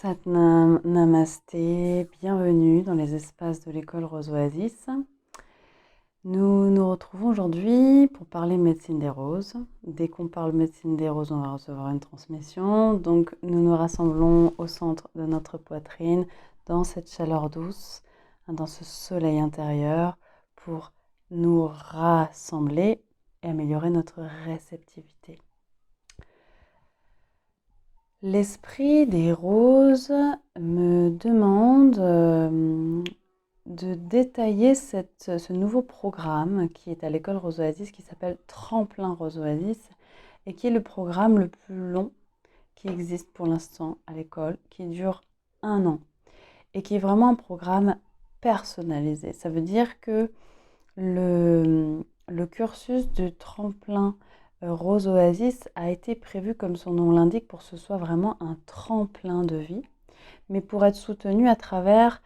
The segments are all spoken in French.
Satnam, Namasté, bienvenue dans les espaces de l'école Rose Oasis. Nous nous retrouvons aujourd'hui pour parler médecine des roses. Dès qu'on parle médecine des roses, on va recevoir une transmission. Donc nous nous rassemblons au centre de notre poitrine, dans cette chaleur douce, dans ce soleil intérieur, pour nous rassembler et améliorer notre réceptivité. L'esprit des roses me demande de détailler ce nouveau programme qui est à l'école Rose Oasis, qui s'appelle Tremplin Rose Oasis, et qui est le programme le plus long qui existe pour l'instant à l'école, qui dure 1 an, et qui est vraiment un programme personnalisé. Ça veut dire que le cursus de Tremplin Rose Oasis a été prévu, comme son nom l'indique, pour que ce soit vraiment un tremplin de vie, mais pour être soutenu à travers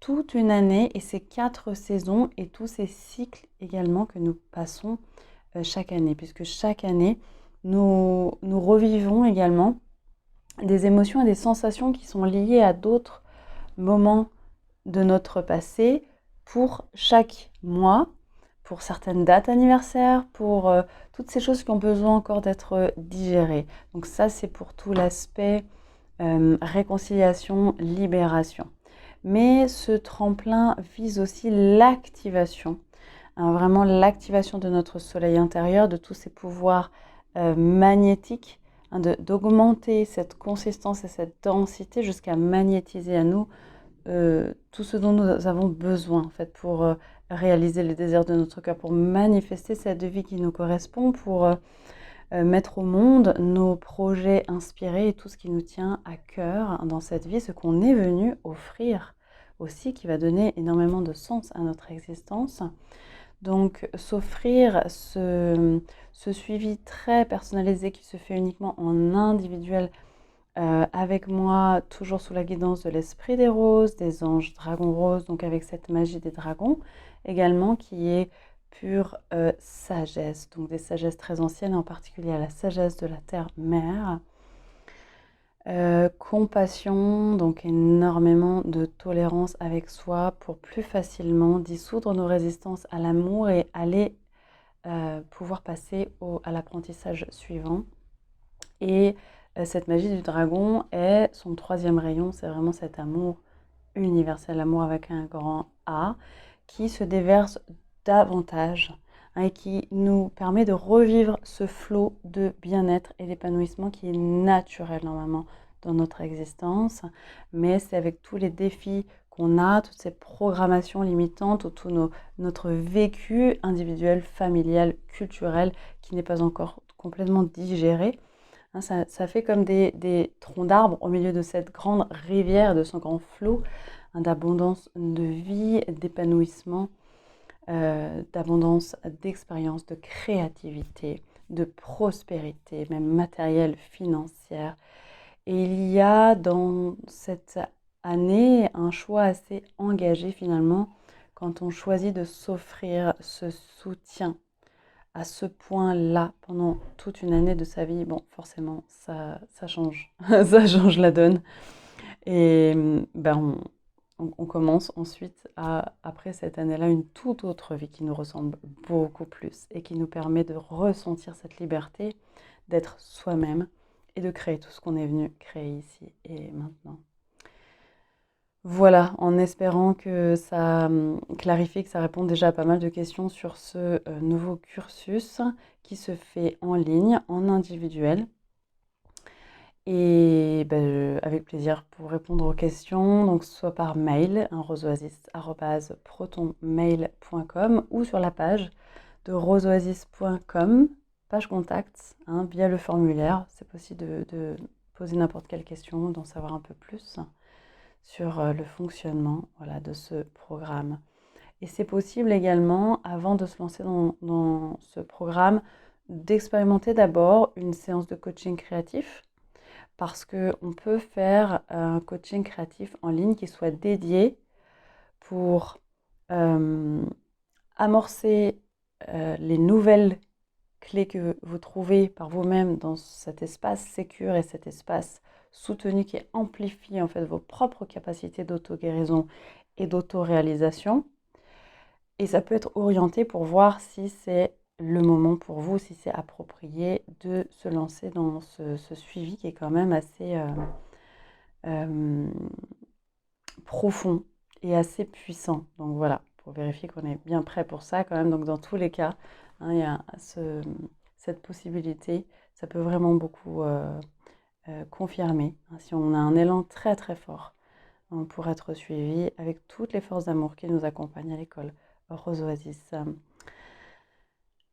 toute une année et ces 4 saisons et tous ces cycles également que nous passons chaque année, puisque chaque année, nous revivons également des émotions et des sensations qui sont liées à d'autres moments de notre passé pour chaque mois, pour certaines dates anniversaires, pour toutes ces choses qui ont besoin encore d'être digérées. Donc ça, c'est pour tout l'aspect réconciliation, libération. Mais ce tremplin vise aussi l'activation, vraiment l'activation de notre soleil intérieur, de tous ces pouvoirs magnétiques, d'augmenter cette consistance et cette densité jusqu'à magnétiser à nous tout ce dont nous avons besoin en fait pour réaliser les désirs de notre cœur, pour manifester cette vie qui nous correspond, pour mettre au monde nos projets inspirés et tout ce qui nous tient à cœur dans cette vie, ce qu'on est venu offrir aussi, qui va donner énormément de sens à notre existence. Donc s'offrir ce suivi très personnalisé qui se fait uniquement en individuel avec moi, toujours sous la guidance de l'esprit des roses, des anges dragons roses, donc avec cette magie des dragons également qui est pure sagesse, donc des sagesses très anciennes, en particulier la sagesse de la terre-mère. Compassion, donc énormément de tolérance avec soi pour plus facilement dissoudre nos résistances à l'amour et aller pouvoir passer à l'apprentissage suivant. Et cette magie du dragon est son 3e rayon, c'est vraiment cet amour universel, l'amour avec un grand A, qui se déverse davantage et qui nous permet de revivre ce flot de bien-être et d'épanouissement qui est naturel normalement dans notre existence. Mais c'est avec tous les défis qu'on a, toutes ces programmations limitantes, tout notre vécu individuel, familial, culturel, qui n'est pas encore complètement digéré. Ça fait comme des troncs d'arbres au milieu de cette grande rivière, de ce grand flot d'abondance de vie, d'épanouissement, d'abondance d'expérience, de créativité, de prospérité, même matérielle, financière. Et il y a dans cette année un choix assez engagé finalement quand on choisit de s'offrir ce soutien à ce point-là pendant toute une année de sa vie. Bon, forcément, ça change, ça change la donne. Et ben, on commence ensuite après cette année-là, une toute autre vie qui nous ressemble beaucoup plus et qui nous permet de ressentir cette liberté d'être soi-même et de créer tout ce qu'on est venu créer ici et maintenant. Voilà, en espérant que ça clarifie, que ça répond déjà à pas mal de questions sur ce nouveau cursus qui se fait en ligne, en individuel. Et avec plaisir pour répondre aux questions, donc soit par mail, roseoasis@protonmail.com ou sur la page de roseoasis.com, page contact, via le formulaire. C'est possible de poser n'importe quelle question, d'en savoir un peu plus sur le fonctionnement de ce programme. Et c'est possible également, avant de se lancer dans ce programme, d'expérimenter d'abord une séance de coaching créatif, parce qu'on peut faire un coaching créatif en ligne qui soit dédié pour amorcer les nouvelles clés que vous trouvez par vous-même dans cet espace sécure et cet espace soutenu, qui amplifie en fait vos propres capacités d'auto-guérison et d'auto-réalisation. Et ça peut être orienté pour voir si c'est le moment pour vous, si c'est approprié de se lancer dans ce suivi qui est quand même assez profond et assez puissant. Donc voilà, pour vérifier qu'on est bien prêt pour ça quand même. Donc dans tous les cas, hein, il y a cette possibilité. Ça peut vraiment beaucoup confirmer, hein, si on a un élan très très fort, hein, pour être suivi avec toutes les forces d'amour qui nous accompagnent à l'école Rose Oasis.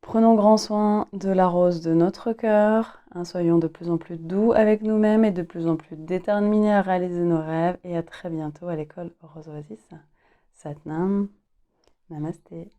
Prenons grand soin de la rose de notre cœur, hein, soyons de plus en plus doux avec nous-mêmes et de plus en plus déterminés à réaliser nos rêves. Et à très bientôt à l'école Rose Oasis. Satnam, Namasté.